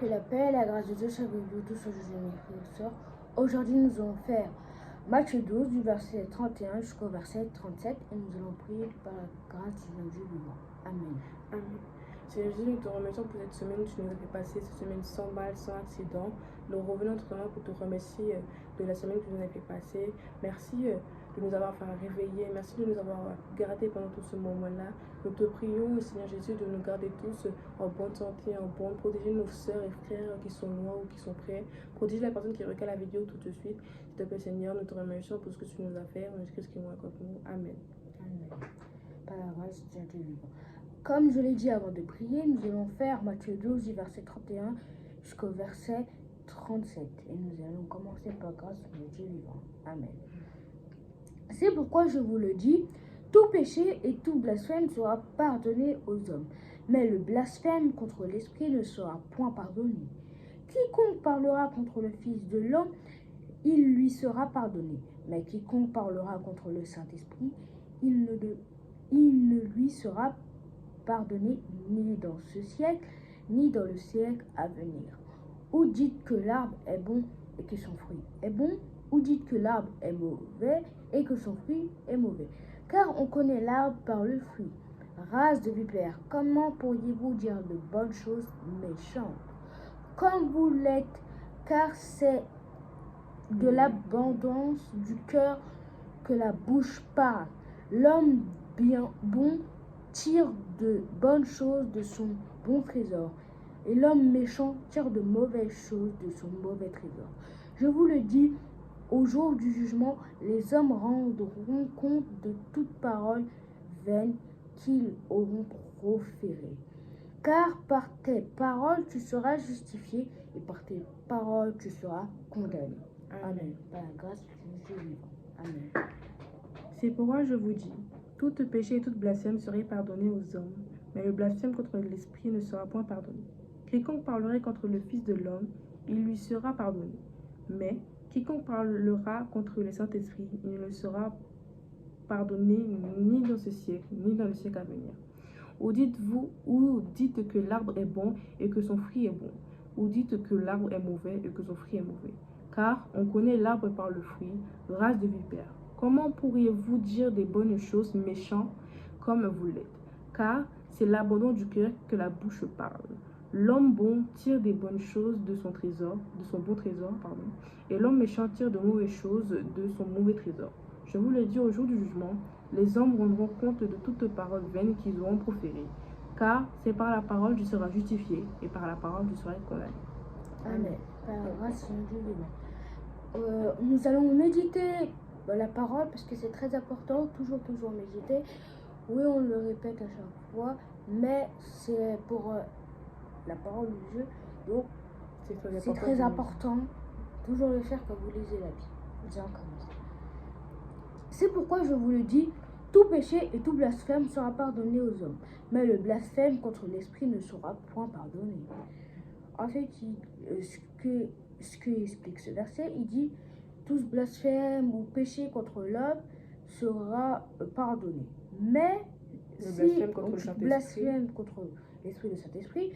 Que la paix et la grâce de Dieu soient avec vous tous aujourd'hui, mes frères et sœurs. Aujourd'hui, nous allons faire Matthieu 12, du verset 31 jusqu'au verset 37, et nous allons prier par la grâce du Dieu vivant. Amen. Amen. Seigneur Jésus, nous te remercions pour cette semaine. Tu nous as fait passer cette semaine sans mal, sans accident. Nous revenons totalement pour te remercier de la semaine que tu nous as fait passer. Merci de nous avoir réveillés. Merci de nous avoir gardés pendant tout ce moment-là. Nous te prions, Seigneur Jésus, de nous garder tous en bonne santé, en bonne. Protéger nos soeurs et frères qui sont loin ou qui sont près. Protéger la personne qui regarde la vidéo tout de suite. S'il te plaît, Seigneur, nous te remercions pour ce que tu nous as fait. En Jésus-Christ qui nous raconte nous. Amen. Amen. Par la grâce du Dieu vivant. Comme je l'ai dit avant de prier, nous allons faire Matthieu 12, du verset 31 jusqu'au verset 37. Et nous allons commencer par grâce du Dieu vivant. Amen. C'est pourquoi je vous le dis, tout péché et tout blasphème sera pardonné aux hommes, mais le blasphème contre l'Esprit ne sera point pardonné. Quiconque parlera contre le Fils de l'homme, il lui sera pardonné, mais quiconque parlera contre le Saint-Esprit, il ne lui sera pardonné ni dans ce siècle, ni dans le siècle à venir. Ou dites que l'arbre est bon et que son fruit est bon, ou dites que l'arbre est mauvais et que son fruit est mauvais. Car on connaît l'arbre par le fruit. Race de vipères, comment pourriez-vous dire de bonnes choses méchantes comme vous l'êtes, car c'est de l'abondance du cœur que la bouche parle. L'homme bien bon tire de bonnes choses de son bon trésor, et l'homme méchant tire de mauvaises choses de son mauvais trésor. Je vous le dis, au jour du jugement, les hommes rendront compte de toute parole vaine qu'ils auront proférée. Car par tes paroles tu seras justifié, et par tes paroles tu seras condamné. Amen. Par la grâce du Dieu vivant. Amen. C'est pourquoi je vous dis, tout péché et toute blasphème serait pardonné aux hommes, mais le blasphème contre l'Esprit ne sera point pardonné. Quiconque parlerait contre le Fils de l'homme, il lui sera pardonné. Mais quiconque parlera contre le Saint-Esprit, il ne le sera pardonné ni dans ce siècle, ni dans le siècle à venir. Ou dites que l'arbre est bon et que son fruit est bon, ou dites que l'arbre est mauvais et que son fruit est mauvais. Car on connaît l'arbre par le fruit, race de vipères. Comment pourriez-vous dire des bonnes choses méchantes comme vous l'êtes? Car c'est l'abandon du cœur que la bouche parle. L'homme bon tire des bonnes choses de son bon trésor, et l'homme méchant tire de mauvaises choses de son mauvais trésor. Je vous le dis au jour du jugement, les hommes rendront compte de toute parole vaine qu'ils auront proférée. Car c'est par la parole tu seras justifié, et par la parole tu seras condamné. Amen. Par la grâce du Dieu vivant. Nous allons méditer la parole parce que c'est très important, toujours méditer. Oui, on le répète à chaque fois, mais c'est pour la parole de Dieu. Donc, c'est très important. Toujours le faire quand vous lisez la Bible. C'est pourquoi je vous le dis, tout péché et tout blasphème sera pardonné aux hommes, mais le blasphème contre l'Esprit ne sera point pardonné. En fait, ce que explique ce verset, il dit tout blasphème ou péché contre l'homme sera pardonné. Mais si on blasphème contre l'Esprit de Saint-Esprit,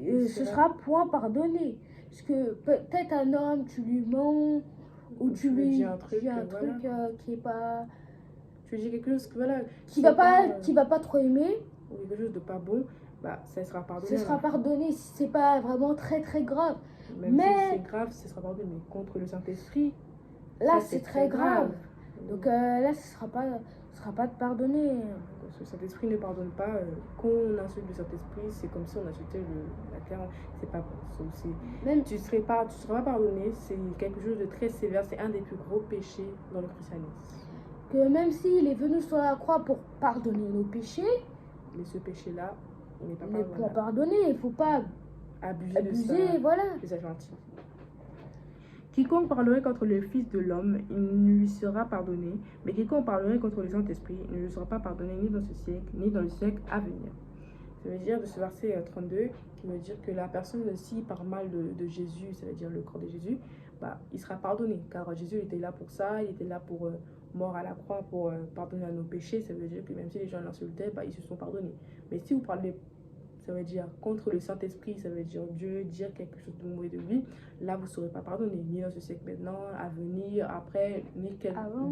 ce sera point pardonné. Parce que peut-être un homme, tu lui mens, ou tu lui dis un truc qui est pas... Tu lui dis quelque chose qui va pas trop aimer, ou quelque chose de pas bon, bah ça sera pardonné. Ce sera pardonné si c'est pas vraiment très grave. Même si c'est grave, ce sera pardonné. Mais contre le Saint-Esprit, là c'est très grave. Donc là ce sera pas pardonné. Le Saint-Esprit ne pardonne pas. Quand on insulte le Saint-Esprit, c'est comme si on insultait la terre. C'est pas bon. Même tu seras pas pardonné. C'est quelque chose de très sévère. C'est un des plus gros péchés dans le christianisme. Que même s'il est venu sur la croix pour pardonner nos péchés, mais ce péché-là, il n'est pas pardonné. Il ne faut pas abuser de ça. Voilà. C'est gentil. Quiconque parlerait contre le Fils de l'homme, il ne lui sera pardonné, mais quiconque parlerait contre le Saint-Esprit, il ne lui sera pas pardonné ni dans ce siècle, ni dans le siècle à venir. Ça veut dire de ce verset 32, qui veut dire que la personne, s'il parle mal de Jésus, ça veut dire le corps de Jésus, bah, il sera pardonné, car Jésus était là pour ça, il était là pour mort à la croix pour pardonner à nos péchés. Ça veut dire que même si les gens l'insultaient, bah, ils se sont pardonnés. Mais si vous parlez ça veut dire contre le Saint-Esprit, ça veut dire Dieu, dire quelque chose de mauvais de lui, là, vous ne serez pas pardonné, ni dans ce siècle maintenant, à venir, après, ni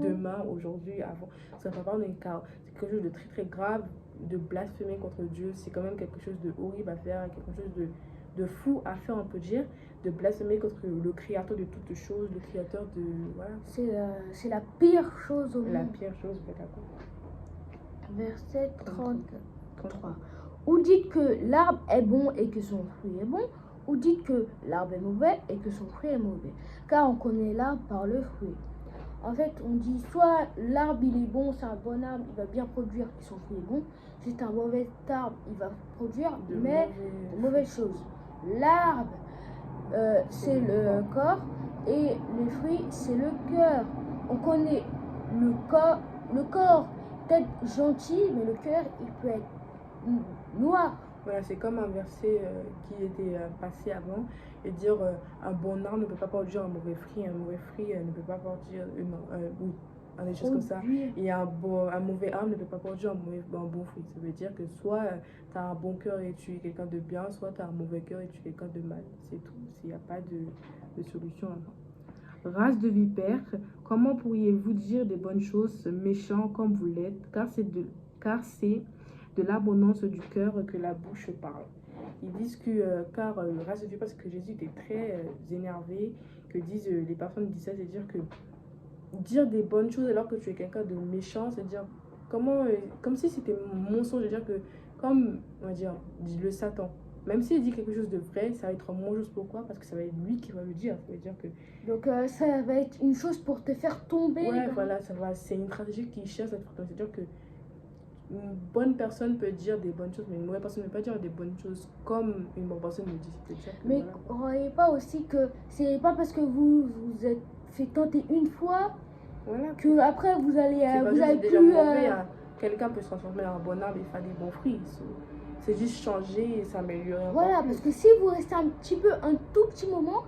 demain, aujourd'hui, avant. Vous ne serez pas pardonné, car c'est quelque chose de très, très grave, de blasphémer contre Dieu. C'est quand même quelque chose de horrible à faire, quelque chose de fou à faire, on peut dire, de blasphémer contre le créateur de toutes choses, le créateur de... Voilà. C'est la pire chose au monde. La pire chose, d'accord. Verset 33. Ou dites que l'arbre est bon et que son fruit est bon, ou dites que l'arbre est mauvais et que son fruit est mauvais. Car on connaît l'arbre par le fruit. En fait, on dit soit l'arbre il est bon, c'est un bon arbre, il va bien produire et son fruit est bon. Si c'est un mauvais arbre, il va produire de mauvaises choses. L'arbre, c'est le corps et les fruits, c'est le cœur. On connaît le corps peut-être gentil, mais le cœur, il peut être noir. Voilà, c'est comme un verset qui était passé avant, et dire un bon arbre ne peut pas produire un mauvais fruit ne peut pas produire des choses comme ça. Et un mauvais arbre ne peut pas produire un bon fruit. Ça veut dire que soit tu as un bon cœur et tu es quelqu'un de bien, soit tu as un mauvais cœur et tu es quelqu'un de mal. C'est tout. Il n'y a pas de solution avant. Race de vipères, comment pourriez-vous dire des bonnes choses méchants comme vous l'êtes, car c'est de l'abondance du cœur que la bouche parle. Ils disent que, race de vipères, parce que Jésus était très énervé, que disent les personnes disent ça, c'est-à-dire que dire des bonnes choses alors que tu es quelqu'un de méchant, c'est-à-dire comme si c'était mensonge, c'est-à-dire que comme, on va dire, le Satan. Même s'il dit quelque chose de vrai, ça va être mensonge. Pourquoi? Parce que ça va être lui qui va le dire. Ça veut dire que... Donc ça va être une chose pour te faire tomber. Ouais, voilà, c'est une stratégie qui cherche cette fortune. C'est-à-dire que une bonne personne peut dire des bonnes choses, mais une mauvaise personne ne peut pas dire des bonnes choses comme une bonne personne le dit. Mais vous ne croyez pas aussi que c'est pas parce que vous êtes fait tenter une fois que après vous allez plus... Quelqu'un peut se transformer en un bon arbre et faire des bons fruits. C'est juste changer et s'améliorer. Voilà, parce que si vous restez un tout petit moment,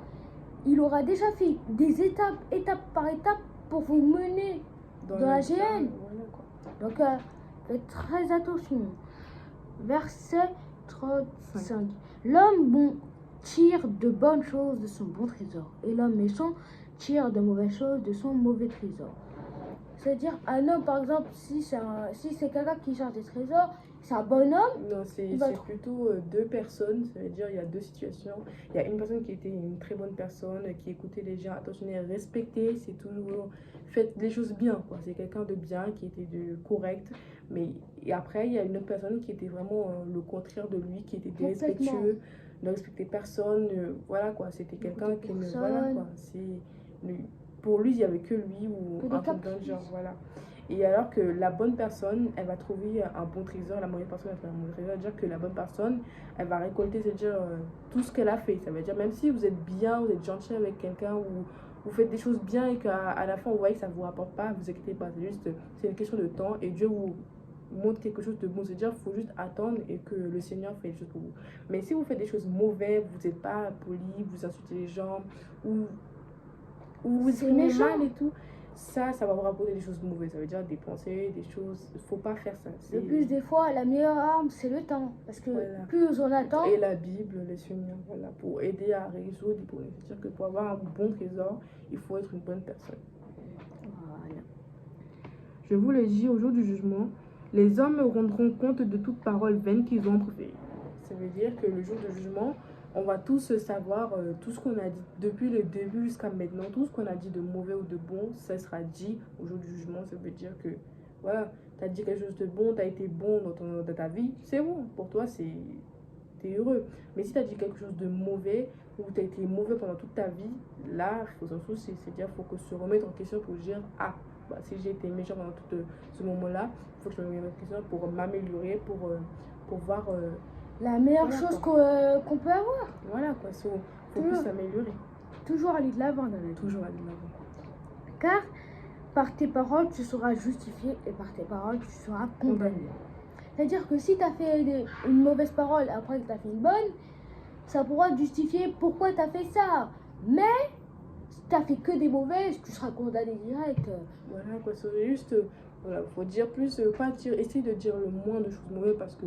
il aura déjà fait des étape par étape pour vous mener dans la GN. Donc, faites très attention. Verset 35. L'homme bon tire de bonnes choses de son bon trésor, et l'homme méchant tire de mauvaises choses de son mauvais trésor. C'est-à-dire, un homme, par exemple, si c'est quelqu'un qui cherche des trésors, c'est un bon homme. Non, c'est plutôt deux personnes. Ça veut dire il y a deux situations. Il y a une personne qui était une très bonne personne, qui écoutait les gens, attentionnait, respectait, c'est toujours fait les choses bien, quoi. C'est quelqu'un de bien, qui était correct. Et après, il y a une autre personne qui était vraiment le contraire de lui, qui était irrespectueux, ne respectait personne. Voilà, quoi. C'était quelqu'un qui ne... Voilà, quoi. Pour lui, il n'y avait que lui ou un truc dans le genre, voilà. Et alors que la bonne personne, elle va trouver un bon trésor, la mauvaise personne, elle va trouver un mauvais trésor. C'est-à-dire que la bonne personne, elle va récolter, c'est-à-dire tout ce qu'elle a fait. Ça veut dire, même si vous êtes bien, vous êtes gentil avec quelqu'un, ou vous faites des choses bien et qu'à la fin, vous voyez que ça ne vous rapporte pas, vous inquiétez pas. C'est une question de temps et Dieu vous montre quelque chose de bon. C'est-à-dire qu'il faut juste attendre et que le Seigneur fait des choses pour vous. Mais si vous faites des choses mauvaises, vous n'êtes pas poli, vous insultez les gens, ou vous exprimez mal et tout, ça va vous rapporter des choses mauvaises. Ça veut dire des pensées, des choses. Il ne faut pas faire ça. Le plus des fois, la meilleure arme, c'est le temps. Parce que plus on attend... Et la Bible, le Seigneur, voilà, pour aider à résoudre des problèmes. C'est-à-dire que pour avoir un bon trésor, il faut être une bonne personne. Voilà. Je vous le dis, au jour du jugement, les hommes rendront compte de toute parole vaine qu'ils ont proférée. Ça veut dire que le jour du jugement, on va tous savoir tout ce qu'on a dit depuis le début jusqu'à maintenant, tout ce qu'on a dit de mauvais ou de bon, ça sera dit au jour du jugement. Ça veut dire que, voilà, tu as dit quelque chose de bon, tu as été bon dans ta vie, c'est bon, pour toi, tu es heureux. Mais si tu as dit quelque chose de mauvais, ou tu as été mauvais pendant toute ta vie, là, il faut s'en soucier. C'est-à-dire qu'il faut que se remettre en question pour dire, si j'ai été méchant pendant tout ce moment-là, il faut que je me remette en question pour m'améliorer, pour voir... la meilleure chose qu'on peut avoir. Voilà, quoi. Il faut plus s'améliorer. Toujours aller de l'avant. Toujours aller de l'avant. Car par tes paroles, tu seras justifié et par tes paroles, tu seras condamné. C'est-à-dire que si tu as fait une mauvaise parole après que tu as fait une bonne, ça pourra te justifier pourquoi tu as fait ça. Mais si tu as fait que des mauvaises, tu seras condamné direct. Voilà, quoi. C'est juste, voilà, faut dire plus, essayer de dire le moins de choses mauvaises parce que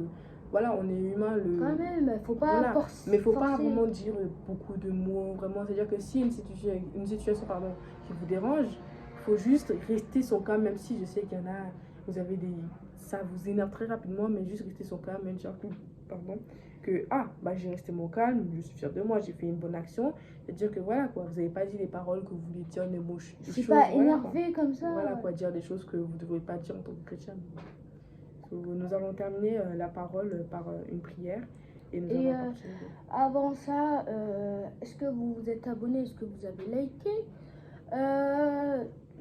voilà, on est humain. Quand même, faut pas Voilà. Mais il faut pas forcer. vraiment dire beaucoup de mots, vraiment. C'est-à-dire que si une situation pardon, qui vous dérange, il faut juste rester son calme, même si je sais qu'il y en a, vous avez des. Ça vous énerve très rapidement, mais juste rester son calme, même dire que, pardon, que bah j'ai resté mon calme, je suis fière de moi, j'ai fait une bonne action. C'est-à-dire que voilà quoi, vous n'avez pas dit les paroles que vous voulez dire, les mots, Je les suis choses, pas voilà quoi. énervée comme ça. Voilà quoi, dire des choses que vous ne devriez pas dire en tant que chrétien. Nous allons terminer la parole par une prière et nous Et allons continuer. avant ça, est-ce que vous vous êtes abonné? Est-ce que vous avez liké?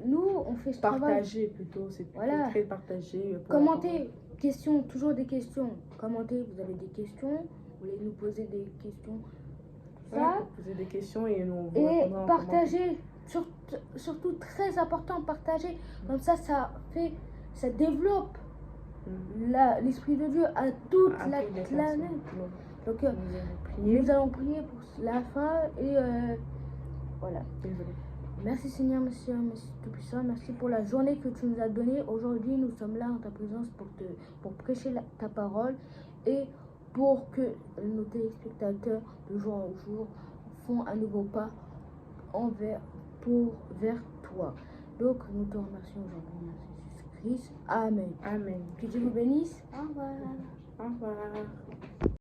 Nous, on fait ce travail. Partager plutôt, c'est plutôt Voilà. très partagé. Commentez, questions, toujours des questions. Commentez, vous avez des questions, vous voulez nous poser des questions. Voilà, pour poser des questions et nous vous Et répondrons en partagez, surtout très important, partagez. Comme ça développe l'Esprit de Dieu à toute la planète. Donc, nous allons prier pour la fin et voilà. Désolé. Merci Seigneur, merci Tout-Puissant, merci pour la journée que tu nous as donnée. Aujourd'hui, nous sommes là en ta présence pour prêcher ta parole et pour que nos téléspectateurs de jour en jour font un nouveau pas vers toi. Donc, nous te remercions aujourd'hui. Merci Jésus-Christ. Amen. Amen. Que Dieu vous bénisse. Au revoir. Au revoir.